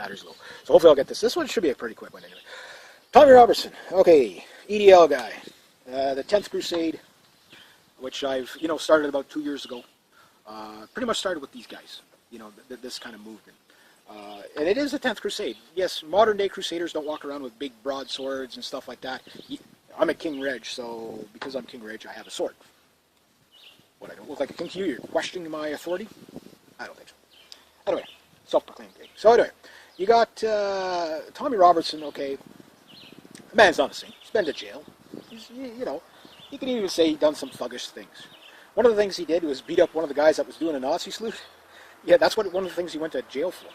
battery's low. So hopefully I'll get this. This one should be a pretty quick one anyway. Tommy Roberson. Okay, EDL guy. The 10th Crusade, which I've, started about 2 years ago. Pretty much started with these guys, this kind of movement. And it is the 10th Crusade. Yes, modern day Crusaders don't walk around with big broadswords and stuff like that. I'm a King Reg, so because I'm King Reg, I have a sword. What, I don't look like a king to you? You're questioning my authority? I don't think so. Anyway, self-proclaimed king. So anyway, you got Tommy Roberson, okay. The man's not a saint. He's been to jail. He's, you can even say he done some thuggish things. One of the things he did was beat up one of the guys that was doing a Nazi salute. Yeah, that's one of the things he went to jail for.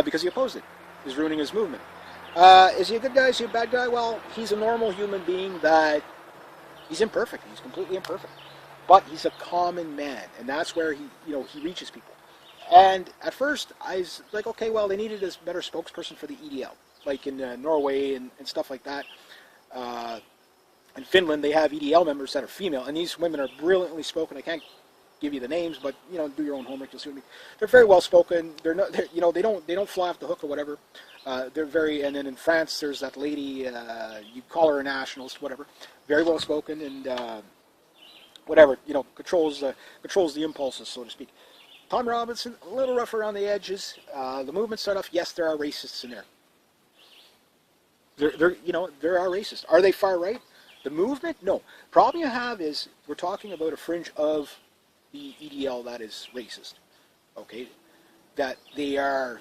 Because he opposed it. He was ruining his movement. Is he a good guy? Is he a bad guy? Well, he's a normal human being that he's imperfect. He's completely imperfect. But he's a common man, and that's where he reaches people. And at first, I was like, okay, well, they needed a better spokesperson for the EDL, like in Norway and stuff like that. In Finland, they have EDL members that are female, and these women are brilliantly spoken. I can't give you the names, but do your own homework. You'll see what I mean. They're very well spoken. They don't fly off the hook or whatever. They're very. And then in France, there's that lady. You call her a nationalist, whatever. Very well spoken and whatever. Controls the impulses, so to speak. Tom Robinson, a little rough around the edges. The movement start off. Yes, there are racists in there. There are racists. Are they far right? The movement? No. Problem you have is we're talking about a fringe of the EDL that is racist. Okay? That they are,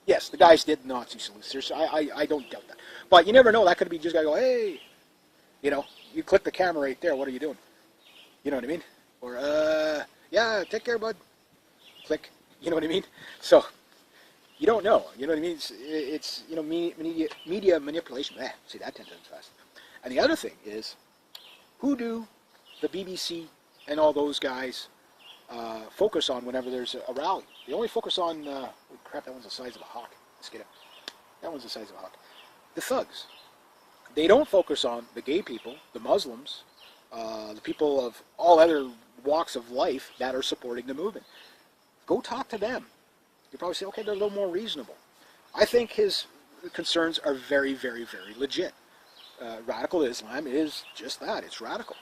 yes, the guys did Nazi salutes. I don't doubt that. But you never know. That could be just a guy go, hey, you click the camera right there. What are you doing? You know what I mean? Or, yeah, take care, bud. Click. You know what I mean? So, you don't know. You know what I mean? It's media manipulation. Say that 10 times fast. And the other thing is, who do the BBC and all those guys focus on whenever there's a rally? They only focus on, oh crap, that one's the size of a hawk. Let's get it. That one's the size of a hawk. The thugs. They don't focus on the gay people, the Muslims, the people of all other walks of life that are supporting the movement. Go talk to them. You probably say, okay, they're a little more reasonable. I think his concerns are very, very, very legit. Radical Islam is just that. It's radical.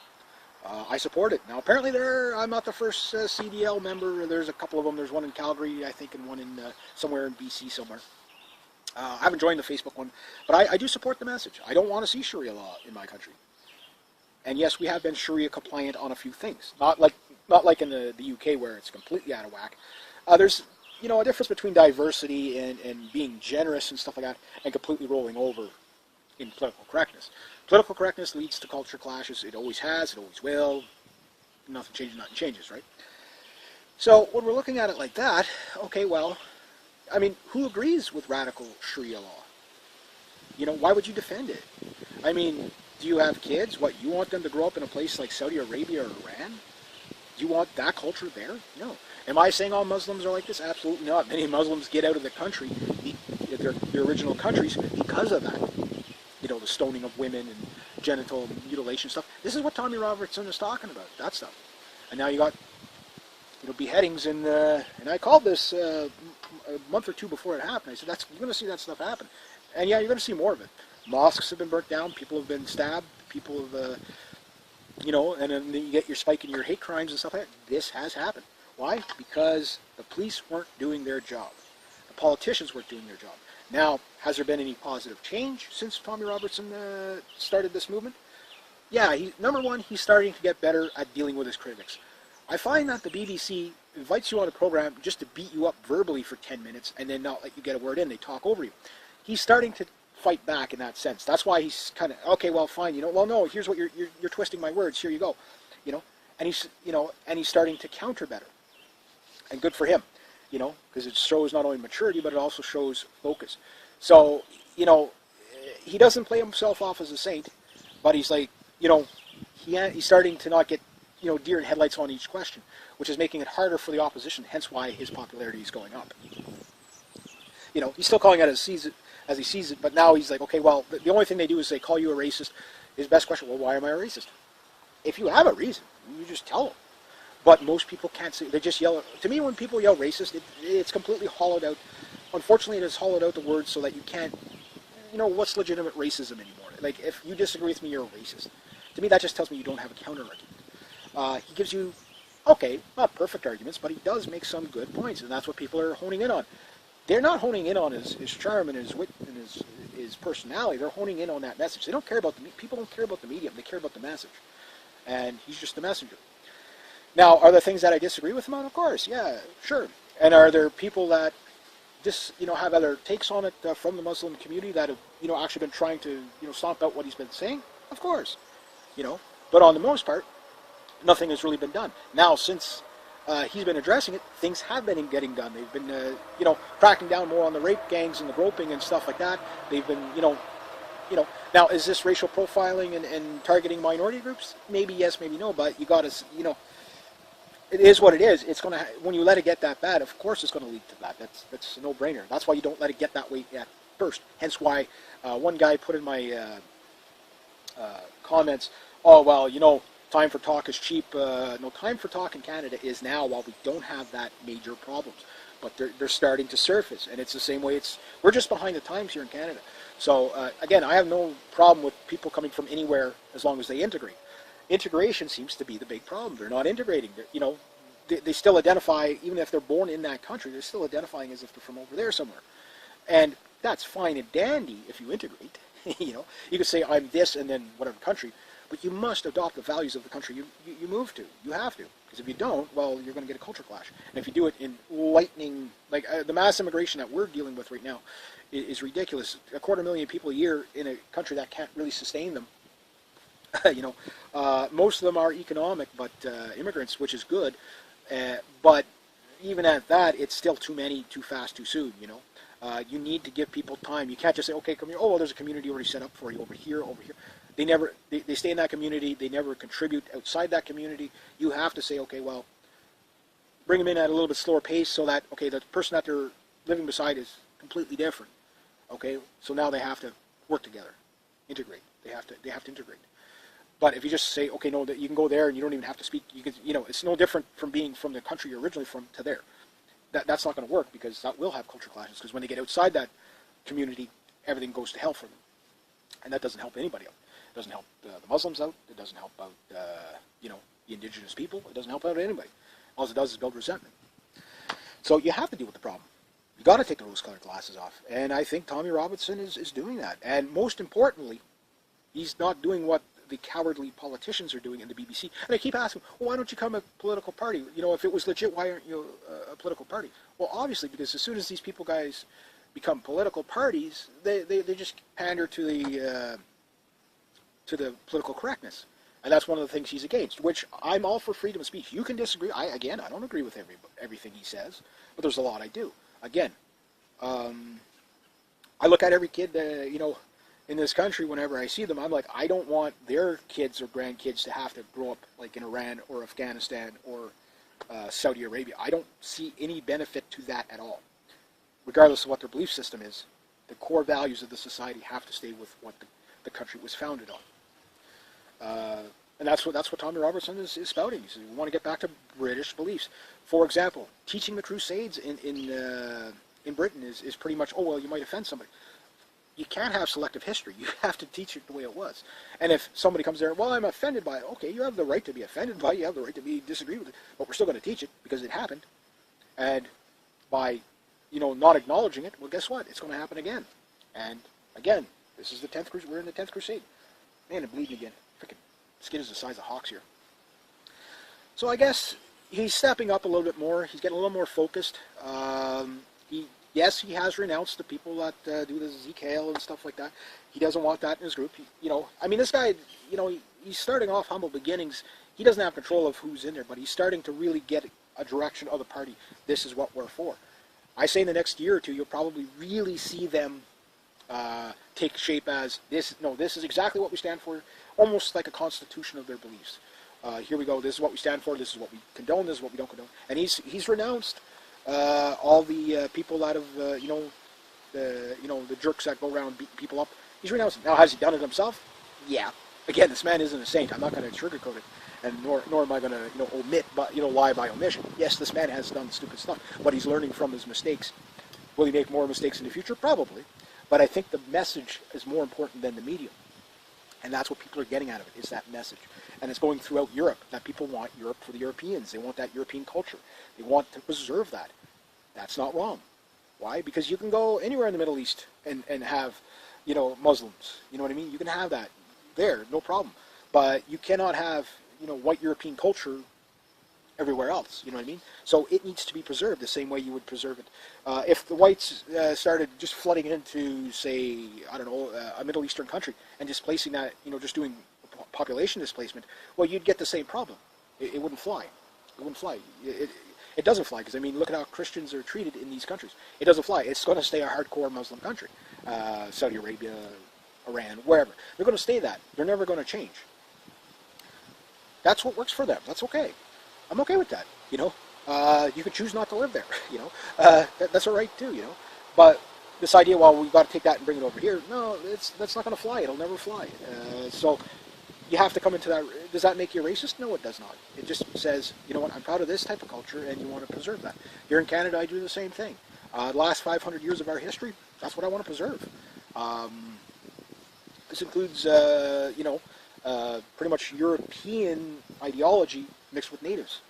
I support it. Now, apparently I'm not the first CDL member. There's a couple of them. There's one in Calgary, I think, and one in somewhere in BC somewhere. I haven't joined the Facebook one, but I do support the message. I don't want to see Sharia law in my country. And yes, we have been Sharia compliant on a few things. Not like in the UK where it's completely out of whack. There's a difference between diversity and being generous and stuff like that, and completely rolling over in political correctness. Political correctness leads to culture clashes. It always has. It always will. Nothing changes, right? So when we're looking at it like that, okay, well, I mean, who agrees with radical Sharia law? Why would you defend it? I mean, do you have kids? What, you want them to grow up in a place like Saudi Arabia or Iran? Do you want that culture there? No. Am I saying all Muslims are like this? Absolutely not. Many Muslims get out of the country, their original countries, because of that. The stoning of women and genital mutilation stuff. This is what Tommy Robertson is talking about, that stuff. And now you got, beheadings and I called this a month or two before it happened. I said, you're going to see that stuff happen. And yeah, you're going to see more of it. Mosques have been burnt down. People have been stabbed. People have, and then you get your spike in your hate crimes and stuff like that. This has happened. Why? Because the police weren't doing their job. The politicians weren't doing their job. Now, has there been any positive change since Tommy Robertson started this movement? Yeah, number one, he's starting to get better at dealing with his critics. I find that the BBC invites you on a program just to beat you up verbally for 10 minutes and then not let you get a word in. They talk over you. He's starting to fight back in that sense. That's why he's kind of, okay, well, fine, well, no, here's what you're twisting my words. Here you go, and he's starting to counter better. And good for him. Because it shows not only maturity, but it also shows focus. So, he doesn't play himself off as a saint, but he's like, he's starting to not get, deer in headlights on each question, which is making it harder for the opposition, hence why his popularity is going up. He's still calling it as he sees it, but now he's like, okay, well, the only thing they do is they call you a racist. His best question, well, why am I a racist? If you have a reason, you just tell them. But most people can't say, they just yell. To me, when people yell racist, it's completely hollowed out. Unfortunately, it has hollowed out the words so that you can't, what's legitimate racism anymore? Like, if you disagree with me, you're a racist. To me, that just tells me you don't have a counter-argument. He gives you, okay, not perfect arguments, but he does make some good points, and that's what people are honing in on. They're not honing in on his charm and his wit and his personality. They're honing in on that message. They don't care about people don't care about the medium. They care about the message, and he's just the messenger. Now, are there things that I disagree with him on? Of course, yeah, sure. And are there people that just have other takes on it from the Muslim community that have actually been trying to stomp out what he's been saying? Of course, But on the most part, nothing has really been done. Now, since he's been addressing it, things have been getting done. They've been, cracking down more on the rape gangs and the groping and stuff like that. They've been, Now, is this racial profiling and targeting minority groups? Maybe yes, maybe no. But you got to, it is what it is. It's going to, when you let it get that bad, of course it's going to lead to that. That's a no-brainer. That's why you don't let it get that way at first. Hence why one guy put in my comments, oh, well, time for talk is cheap. No, time for talk in Canada is now while we don't have that major problems. But they're starting to surface. And it's the same way we're just behind the times here in Canada. So, again, I have no problem with people coming from anywhere as long as they integrate. Integration seems to be the big problem. They're not integrating. They still identify, even if they're born in that country, they're still identifying as if they're from over there somewhere. And that's fine and dandy if you integrate. You could say, I'm this and then whatever country. But you must adopt the values of the country you move to. You have to. Because if you don't, well, you're going to get a culture clash. And if you do it in lightning, like the mass immigration that we're dealing with right now is ridiculous. 250,000 people a year in a country that can't really sustain them. Most of them are economic, but immigrants, which is good. But even at that, it's still too many, too fast, too soon. You need to give people time. You can't just say, okay, come here. Oh, well, there's a community already set up for you over here, over here. They stay in that community. They never contribute outside that community. You have to say, okay, well, bring them in at a little bit slower pace so that, okay, the person that they're living beside is completely different. Okay, so now they have to work together, integrate. They have to integrate. But if you just say, okay, no, that you can go there and you don't even have to speak, you can, it's no different from being from the country you're originally from to there. That's not going to work because that will have culture clashes. Because when they get outside that community, everything goes to hell for them, and that doesn't help anybody out. It doesn't help the Muslims out. It doesn't help out the indigenous people. It doesn't help out anybody. All it does is build resentment. So you have to deal with the problem. You got to take the rose-colored glasses off, and I think Tommy Robinson is doing that. And most importantly, he's not doing what the cowardly politicians are doing in the BBC. And I keep asking, well, why don't you become a political party? If it was legit, why aren't you a political party? Well, obviously, because as soon as these guys become political parties, they just pander to the political correctness. And that's one of the things he's against, which I'm all for freedom of speech. You can disagree. I don't agree with everything he says, but there's a lot I do. Again, I look at every kid, in this country, whenever I see them, I'm like, I don't want their kids or grandkids to have to grow up like in Iran or Afghanistan or Saudi Arabia. I don't see any benefit to that at all. Regardless of what their belief system is, the core values of the society have to stay with what the country was founded on. And that's what Tommy Robertson is spouting. He says, we want to get back to British beliefs. For example, teaching the Crusades in Britain is pretty much, oh, well, you might offend somebody. You can't have selective history. You have to teach it the way it was. And if somebody comes there, well, I'm offended by it. Okay, you have the right to be offended by it. You have the right to disagree with it. But we're still going to teach it because it happened. And by, not acknowledging it, well, guess what? It's going to happen again. And again, this is the 10th Crusade. We're in the 10th Crusade. Man, I'm bleeding again. Freaking skin is the size of hawks here. So I guess he's stepping up a little bit more. He's getting a little more focused. Yes, he has renounced the people that do the Zeke Hale and stuff like that. He doesn't want that in his group. This guy, he's starting off humble beginnings. He doesn't have control of who's in there, but he's starting to really get a direction of the party. This is what we're for. I say in the next year or two, you'll probably really see them take shape as this. No, this is exactly what we stand for, almost like a constitution of their beliefs. Here we go. This is what we stand for. This is what we condone. This is what we don't condone. And he's renounced all the people that have, the jerks that go around beating people up. He's renounced it. Now, has he done it himself? Yeah. Again, this man isn't a saint. I'm not going to sugarcoat it. and nor am I going to omit, but lie by omission. Yes, this man has done stupid stuff, but he's learning from his mistakes. Will he make more mistakes in the future? Probably, but I think the message is more important than the medium, and that's what people are getting out of it, is that message. And it's going throughout Europe, that people want Europe for the Europeans. They want that European culture. They want to preserve that. That's not wrong. Why? Because you can go anywhere in the Middle East and have, Muslims. You know what I mean? You can have that there, no problem. But you cannot have, white European culture everywhere else. You know what I mean? So it needs to be preserved the same way you would preserve it. If the whites started just flooding into, say, I don't know, a Middle Eastern country and displacing that, just doing population displacement, well, you'd get the same problem. It wouldn't fly. It wouldn't fly. It doesn't fly, because, look at how Christians are treated in these countries. It doesn't fly. It's going to stay a hardcore Muslim country. Saudi Arabia, Iran, wherever. They're going to stay that. They're never going to change. That's what works for them. That's okay. I'm okay with that, You could choose not to live there, That's all right, too, But this idea, well, we've got to take that and bring it over here, no, that's not going to fly. It'll never fly. So you have to come into that. Does that make you racist? No, it does not. It just says, you know what, I'm proud of this type of culture, and you want to preserve that. Here in Canada, I do the same thing. The last 500 years of our history, that's what I want to preserve. This includes, pretty much European ideology mixed with natives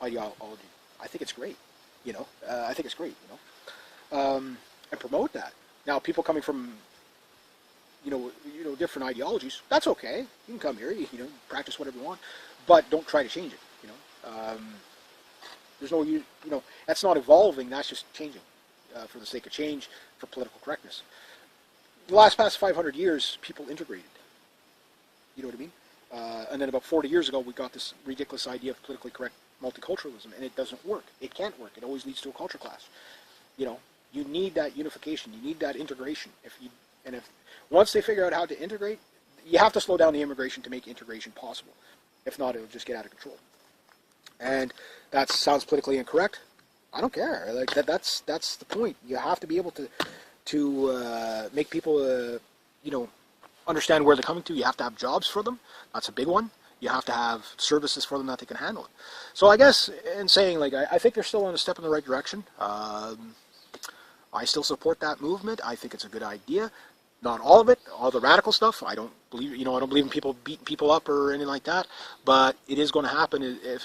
ideology. I think it's great, I think it's great, and promote that. Now, people coming from different ideologies, that's okay. You can come here, practice whatever you want, but don't try to change it. There's no, that's not evolving. That's just changing for the sake of change, for political correctness. The past 500 years, people integrated. You know what I mean? And then about 40 years ago, we got this ridiculous idea of politically correct multiculturalism, and it doesn't work. It can't work. It always leads to a culture clash. You need that unification. You need that integration. If once they figure out how to integrate, you have to slow down the immigration to make integration possible. If not, it'll just get out of control. And that sounds politically incorrect. I don't care. Like that's the point. You have to be able to make people understand where they're coming to. You have to have jobs for them. That's a big one. You have to have services for them that they can handle it. So I guess in saying, I think they're still on a step in the right direction. I still support that movement. I think it's a good idea. Not all of it, all the radical stuff. I don't believe, I don't believe in people beating people up or anything like that. But it is going to happen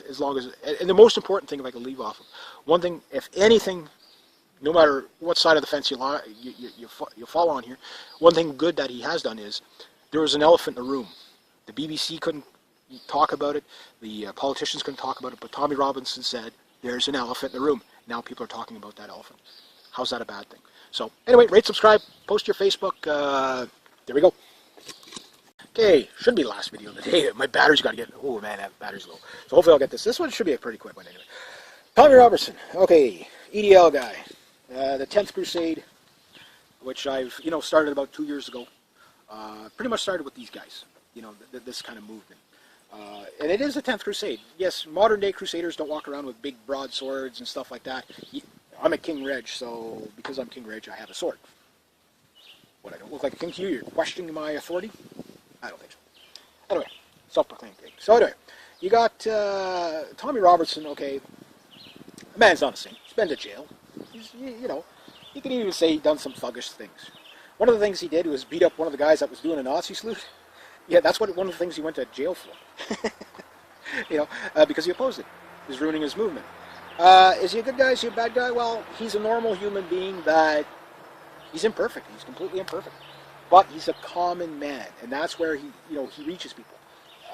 as long as. And the most important thing, if I could leave off, one thing, if anything, no matter what side of the fence you fall on here, one thing good that he has done is there was an elephant in the room. The BBC couldn't talk about it. The politicians couldn't talk about it. But Tommy Robinson said, "There's an elephant in the room." Now people are talking about that elephant. How's that a bad thing? So anyway, rate, subscribe, post your Facebook. There we go. Okay, should be the last video of the day. My battery's got to get. Oh man, that battery's low. So hopefully I'll get this. This one should be a pretty quick one anyway. Tommy Roberson. Okay, EDL guy. The 10th Crusade, which I've started about 2 years ago. Pretty much started with these guys. This kind of movement. And it is the 10th Crusade. Yes, modern day Crusaders don't walk around with big broadswords and stuff like that. I'm a King Reg, so because I'm King Reg, I have a sword. What, I don't look like a king to you? You're questioning my authority? I don't think so. Anyway, self-proclaimed king. So anyway, you got Tommy Robertson. Okay, the man's not a saint. He's been to jail. He's, you can even say he done some thuggish things. One of the things he did was beat up one of the guys that was doing a Nazi salute. Yeah, that's one of the things he went to jail for. Because he opposed it. He was ruining his movement. Is he a good guy? Is he a bad guy? Well, he's a normal human being that he's imperfect. He's completely imperfect. But he's a common man, and that's where he reaches people.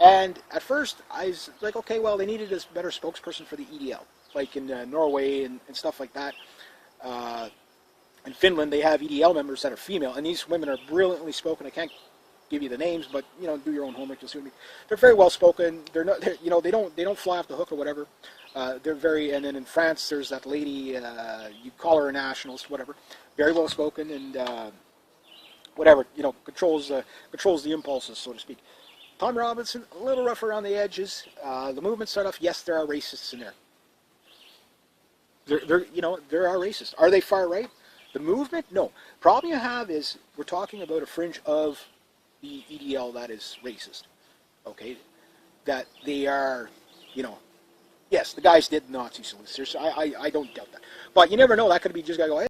And at first, I was like, okay, well, they needed a better spokesperson for the EDL, like in Norway and stuff like that. In Finland, they have EDL members that are female, and these women are brilliantly spoken. I can't give you the names, but do your own homework. You'll see what I mean. They're very well spoken. They don't fly off the hook or whatever. They're very, and then in France, there's that lady. You call her a nationalist, whatever. Very well spoken and whatever. Controls the impulses, so to speak. Tom Robinson, a little rough around the edges. The movement started off. Yes, there are racists in there. There are racists. Are they far right? The movement? No. Problem you have is we're talking about a fringe of the EDL that is racist. Okay? that they are, yes, the guys did Nazi salutes. I don't doubt that. But you never know. That could be just a guy go, hey,